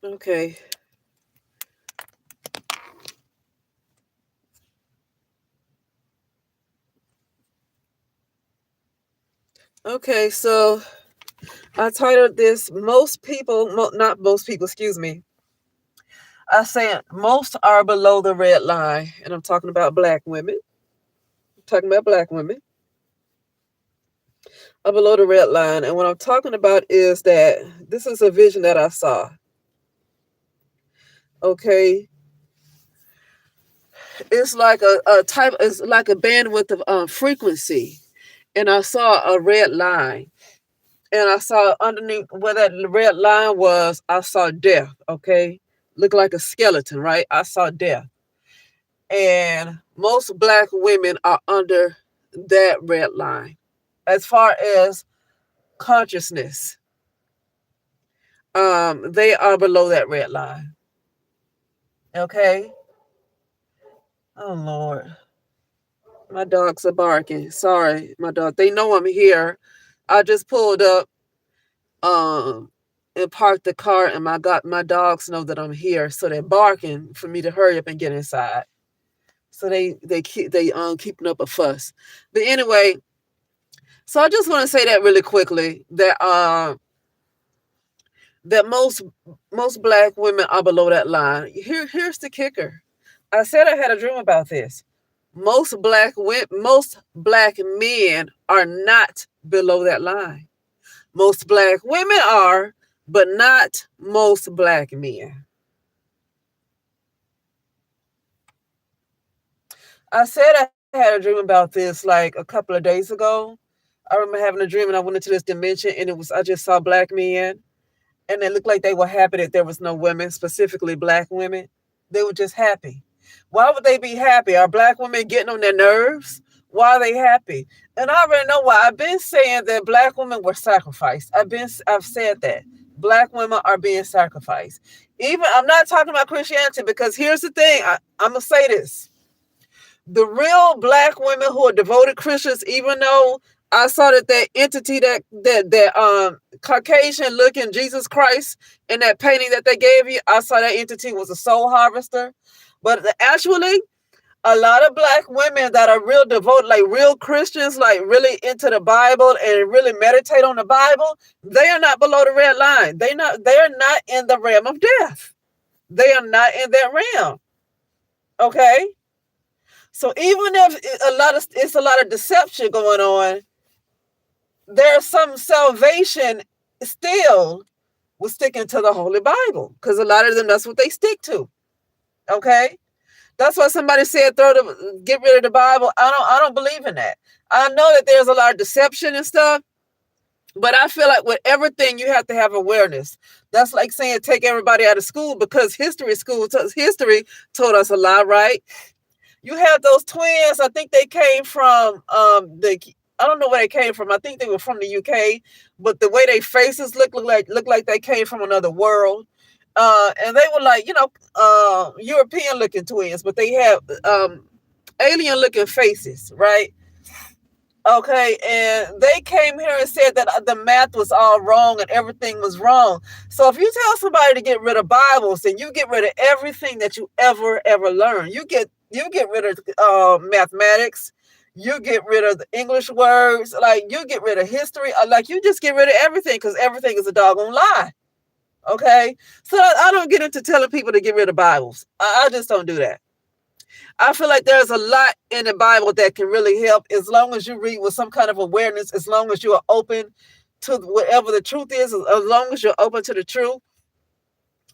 Okay. Okay, so I titled this most people, not most people, excuse me. I said most are below the red line, and I'm talking about black women. I'm talking about black women are below the red line. And what I'm talking about is that this is a vision that I saw. Okay. It's like a type, it's like a bandwidth of frequency. And I saw a red line. And I saw underneath where that red line was, I saw death. Okay. Looked like a skeleton, right? I saw death. And most black women are under that red line as far as consciousness. They are below that red line. Okay. Oh Lord, my dogs are barking. Sorry, my dog. They know I'm here. I just pulled up, um, and parked the car, and my dogs know that I'm here, so they're barking for me to hurry up and get inside. So they keeping up a fuss. But anyway, so I just want to say that really quickly that most black women are below that line. Here's the kicker. I said I had a dream about this. Most black men are not below that line. Most black women are, but not most black men. I said I had a dream about this like a couple of days ago. I remember having a dream and I went into this dimension and I just saw black men and it looked like they were happy that there was no women, specifically black women. They were just happy. Why would they be happy? Are black women getting on their nerves? Why are they happy? And I already know why. I've been saying that black women were sacrificed. I've said that. Black women are being sacrificed. Even I'm not talking about Christianity because here's the thing. I'm gonna say this. The real black women who are devoted Christians, even though I saw that entity that Caucasian looking Jesus Christ in that painting that they gave you, I saw that entity was a soul harvester. But actually, a lot of black women that are real devoted, like real Christians, like really into the Bible and really meditate on the Bible, they are not below the red line. They are not in the realm of death. They are not in that realm. Okay? So even if it's a lot of deception going on, there's some salvation still with sticking to the Holy Bible because a lot of them that's what they stick to. Okay, that's why somebody said get rid of the Bible. I don't believe in that. I know that there's a lot of deception and stuff, but I feel like with everything you have to have awareness. That's like saying take everybody out of school because history told us a lot, right? You have those twins. I think they came from I don't know where they came from. I think they were from the UK, but the way their faces look like they came from another world. And they were like, European looking twins, but they have alien looking faces, right? Okay, and they came here and said that the math was all wrong and everything was wrong. So if you tell somebody to get rid of Bibles, then you get rid of everything that you ever learned. You get rid of mathematics, you get rid of the English words, like you get rid of history, like you just get rid of everything because everything is a doggone lie. Okay, so I don't get into telling people to get rid of Bibles. I just don't do that. I feel like there's a lot in the Bible that can really help as long as you read with some kind of awareness, as long as you are open to whatever the truth is, as long as you're open to the truth.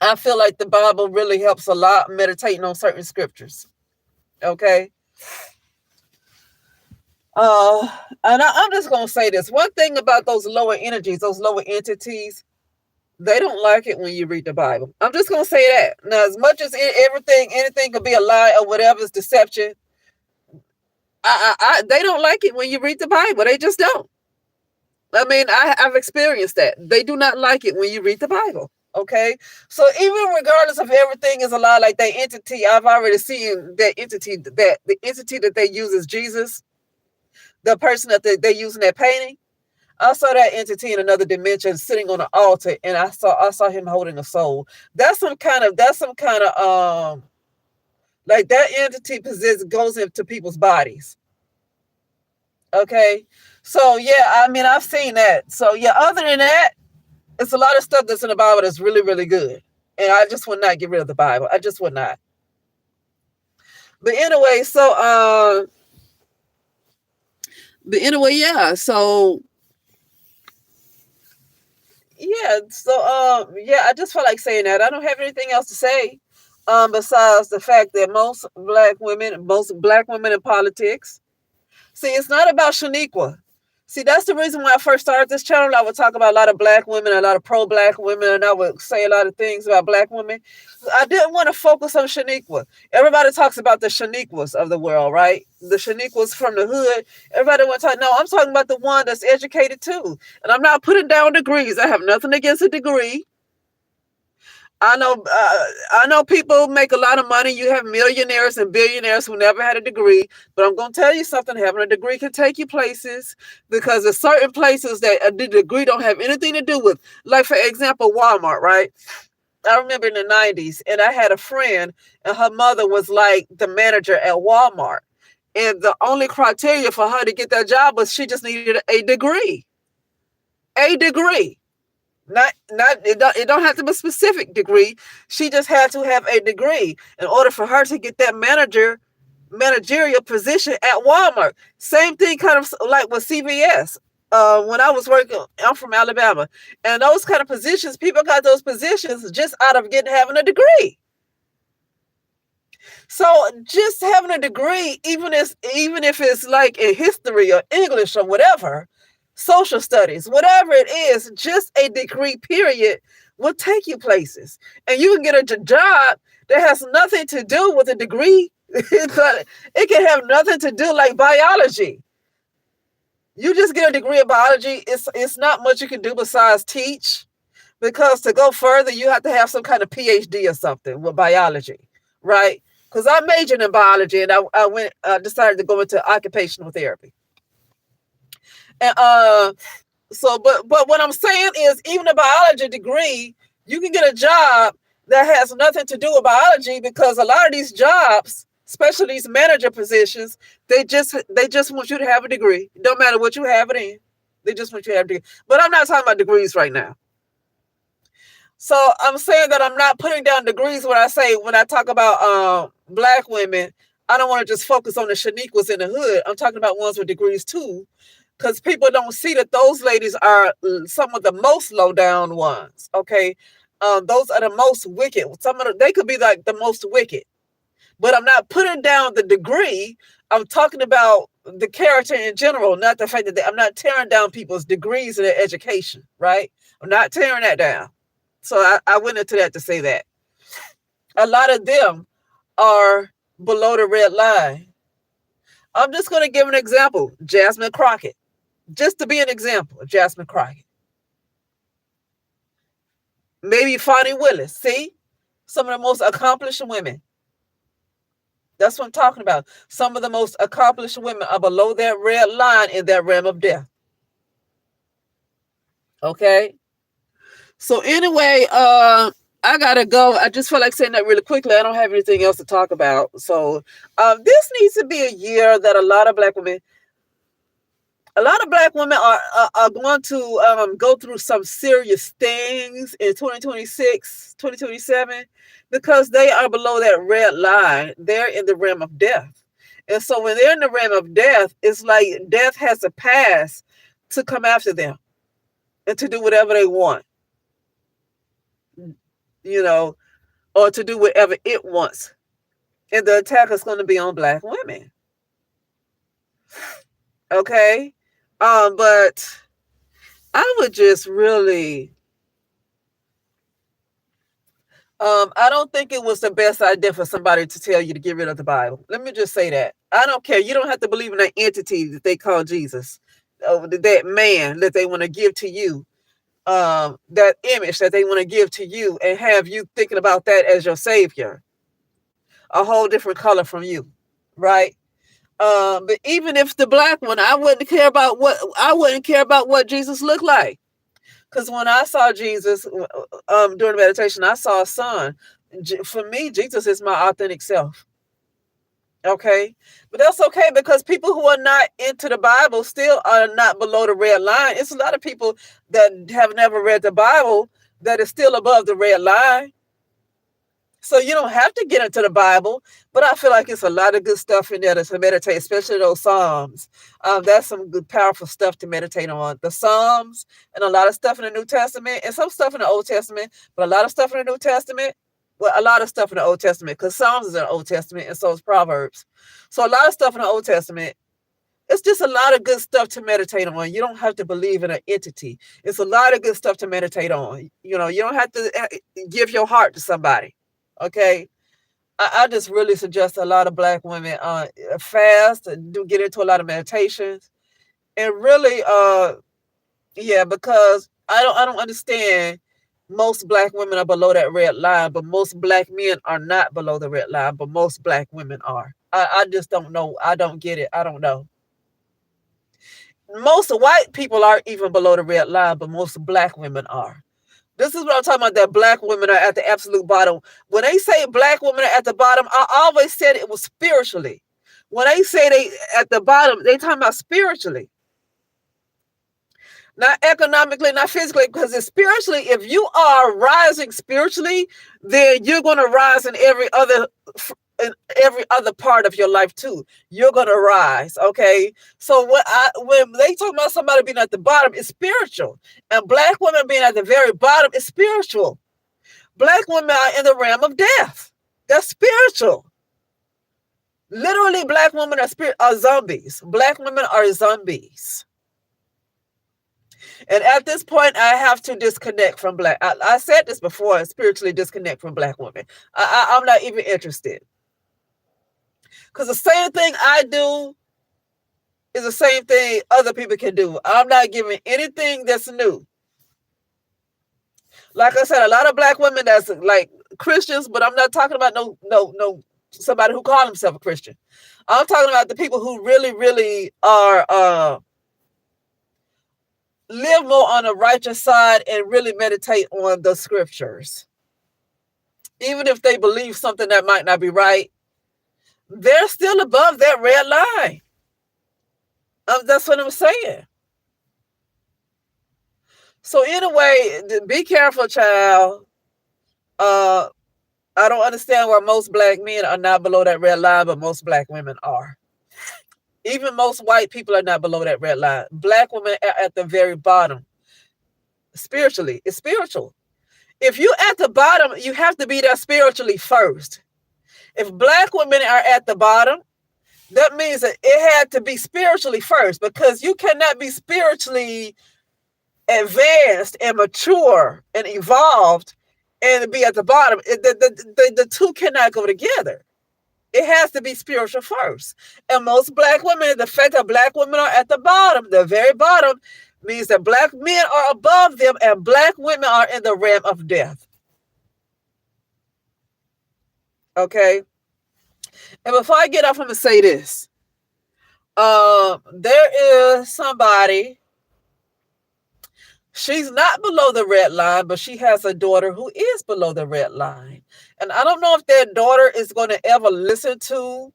I feel like the Bible really helps a lot meditating on certain scriptures. Okay. Uh, I'm just going to say this. One thing about those lower energies, those lower entities, they don't like it when you read the Bible. I'm just going to say that. Now, as much as anything could be a lie or whatever is deception, they don't like it when you read the Bible. They just don't. I mean, I've experienced that. They do not like it when you read the Bible. Okay, so even regardless of everything is a lie, like that entity, I've already seen that entity. That the entity that they use is Jesus, the person that they use in that painting. I saw that entity in another dimension sitting on an altar, and I saw him holding a soul. That's some kind of like that entity goes into people's bodies. Okay. So yeah, I mean I've seen that. So yeah, other than that, it's a lot of stuff that's in the Bible that's really, really good. And I just would not get rid of the Bible. I just would not. But anyway, yeah. So yeah, I just felt like saying that. I don't have anything else to say. Besides the fact that most black women in politics. See, it's not about Shaniqua. See, that's the reason why I first started this channel. I would talk about a lot of black women, a lot of pro-black women, and I would say a lot of things about black women. I didn't want to focus on Shaniqua. Everybody talks about the Shaniquas of the world, right? The Shaniquas from the hood. Everybody wants to talk. No, I'm talking about the one that's educated too. And I'm not putting down degrees. I have nothing against a degree. I know people make a lot of money. You have millionaires and billionaires who never had a degree, but I'm going to tell you something. Having a degree can take you places, because there's certain places that the degree don't have anything to do with. Like, for example, Walmart, right? I remember in the 90s, and I had a friend, and her mother was like the manager at Walmart. And the only criteria for her to get that job was she just needed a degree. A degree. It don't have to be a specific degree. She just had to have a degree in order for her to get that managerial position at Walmart. Same thing kind of like with CVS. When I was working, I'm from Alabama, and those kind of positions, people got those positions just out of having a degree. So just having a degree, even if it's like in history or English or whatever, social studies, whatever it is, just a degree period will take you places. And you can get a job that has nothing to do with a degree. It can have nothing to do, like biology. You just get a degree in biology, it's not much you can do besides teach, because to go further, you have to have some kind of PhD or something with biology, right? Because I majored in biology, and I decided to go into occupational therapy. And but what I'm saying is, even a biology degree, you can get a job that has nothing to do with biology, because a lot of these jobs, especially these manager positions, they just want you to have a degree. It don't matter what you have it in. They just want you to have a degree. But I'm not talking about degrees right now. So I'm saying that I'm not putting down degrees when I talk about black women. I don't want to just focus on the Shaniquas in the hood. I'm talking about ones with degrees too, because people don't see that those ladies are some of the most low down ones. Okay, those are the most wicked. They could be like the most wicked, but I'm not putting down the degree. I'm talking about the character in general, not the fact that I'm not tearing down people's degrees in their education. Right? I'm not tearing that down. So I went into that to say that a lot of them are below the red line. I'm just going to give an example. Jasmine Crockett. Just to be an example of Jasmine Crockett. Maybe Fonnie Willis. See? Some of the most accomplished women. That's what I'm talking about. Some of the most accomplished women are below that red line in that realm of death. Okay? So anyway, I gotta go. I just feel like saying that really quickly. I don't have anything else to talk about. So this needs to be a year that a lot of black women are going to go through some serious things in 2026, 2027, because they are below that red line. They're in the realm of death. And so when they're in the realm of death, it's like death has a pass to come after them and to do whatever they want. Or to do whatever it wants. And the attack is going to be on black women. Okay? But I would just really... I don't think it was the best idea for somebody to tell you to get rid of the Bible. Let me just say that. I don't care. You don't have to believe in that entity that they call Jesus. That man that they want to give to you. That image that they want to give to you and have you thinking about that as your savior. A whole different color from you, right? But even if the black one, I wouldn't care about what Jesus looked like. Because when I saw Jesus during meditation, I saw a son. For me, Jesus is my authentic self. Okay, but that's okay because people who are not into the Bible still are not below the red line. It's a lot of people that have never read the Bible that is still above the red line. So you don't have to get into the Bible, but I feel like it's a lot of good stuff in there to meditate, especially those Psalms. That's some good, powerful stuff to meditate on. The Psalms and a lot of stuff in the New Testament and some stuff in the Old Testament, but a lot of stuff in the New Testament. Well, a lot of stuff in the Old Testament because Psalms is in the Old Testament and so is Proverbs. So a lot of stuff in the Old Testament. It's just a lot of good stuff to meditate on. You don't have to believe in an entity. It's a lot of good stuff to meditate on. You don't have to give your heart to somebody. Okay, I just really suggest a lot of black women fast and do get into a lot of meditations and really yeah, because I don't understand. Most black women are below that red line, but most black men are not below the red line, but most black women are. I just don't know. I don't get it. I don't know. Most white people aren't even below the red line, but most black women are. This is what I'm talking about, that black women are at the absolute bottom. When they say black women are at the bottom, I always said it was spiritually. When they say they at the bottom, they talking about spiritually. Not economically, not physically, because it's spiritually. If you are rising spiritually, then you're going to rise in every other part of your life too. You're going to rise. Okay. So when they talk about somebody being at the bottom, it's spiritual, and black women being at the very bottom is spiritual. Black women are in the realm of death. That's spiritual. Literally, black women are zombies. Black women are zombies. And at this point, I have to disconnect from black. I said this before, spiritually disconnect from black women. I'm not even interested. Because the same thing I do is the same thing other people can do. I'm not giving anything that's new. Like I said, a lot of black women that's like Christians, but I'm not talking about no somebody who call himself a Christian. I'm talking about the people who really, really are live more on the righteous side and really meditate on the scriptures. Even if they believe something that might not be right, they're still above that red line. That's what I'm saying. So anyway, be careful, child. I don't understand why most black men are not below that red line, but most black women are. Even most white people are not below that red line. Black women are at the very bottom. Spiritually, it's spiritual. If you're at the bottom, you have to be there spiritually first. If black women are at the bottom, that means that it had to be spiritually first, because you cannot be spiritually advanced and mature and evolved and be at the bottom. The two cannot go together. It has to be spiritual first. And most black women, the fact that black women are at the bottom, the very bottom, means that black men are above them and black women are in the realm of death. Okay? And before I get off, I'm going to say this. There is somebody, she's not below the red line, but she has a daughter who is below the red line. And I don't know if that daughter is going to ever listen to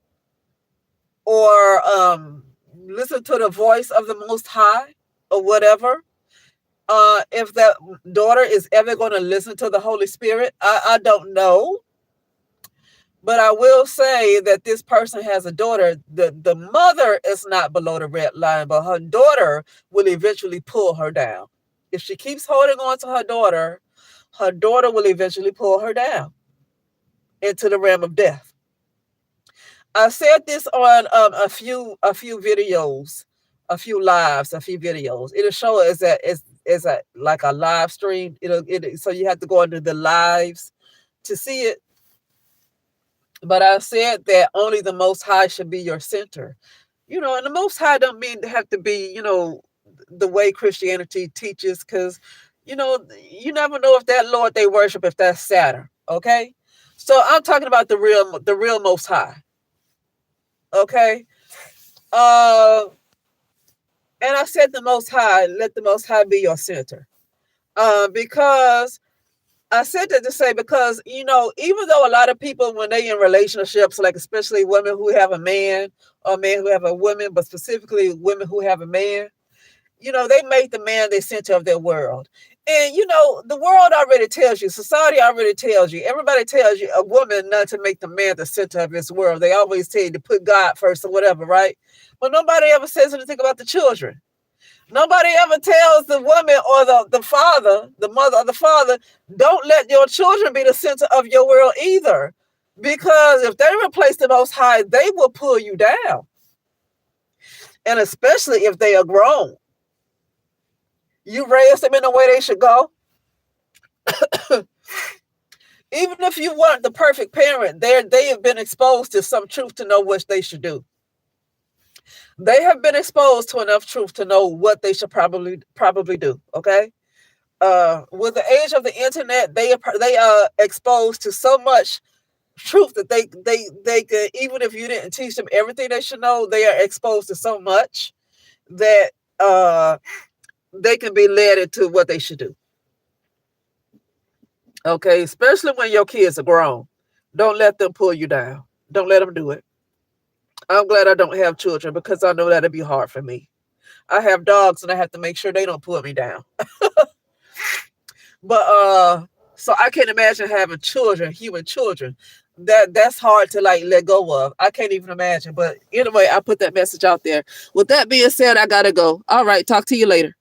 or listen to the voice of the Most High or whatever. If that daughter is ever going to listen to the Holy Spirit, I don't know. But I will say that this person has a daughter. The mother is not below the red line, but her daughter will eventually pull her down. If she keeps holding on to her daughter will eventually pull her down into the realm of death. I said this on a few videos, a few lives, a few videos. It'll show us that it's like a live stream. So you have to go into the lives to see it. But I said that only the Most High should be your center. And the Most High don't mean to have to be, the way Christianity teaches, because, you never know if that Lord they worship, if that's Saturn. Okay? So I'm talking about the real Most High. Okay? Uh, and I said the Most High, let the Most High be your center. Because I said that to say, because, even though a lot of people, when they in relationships, like especially women who have a man or men who have a woman, but specifically women who have a man, they make the man the center of their world. And, the world already tells you, society already tells you, everybody tells you a woman not to make the man the center of his world. They always tell you to put God first or whatever, right? But nobody ever says anything about the children. Nobody ever tells the woman or the father, the mother or the father, don't let your children be the center of your world either. Because if they replace the Most High, they will pull you down. And especially if they are grown. You raise them in the way they should go. Even if you weren't the perfect parent, they have been exposed to some truth to know what they should do. They have been exposed to enough truth to know what they should probably do. Okay. With the age of the internet, they are exposed to so much truth that they could, even if you didn't teach them everything they should know, they are exposed to so much that they can be led into what they should do. Okay, especially when your kids are grown. Don't let them pull you down. Don't let them do it. I'm glad I don't have children because I know that'd be hard for me. I have dogs and I have to make sure they don't pull me down. But so I can't imagine having children, human children. That's hard to like let go of. I can't even imagine. But anyway, I put that message out there. With that being said, I gotta go. All right, talk to you later.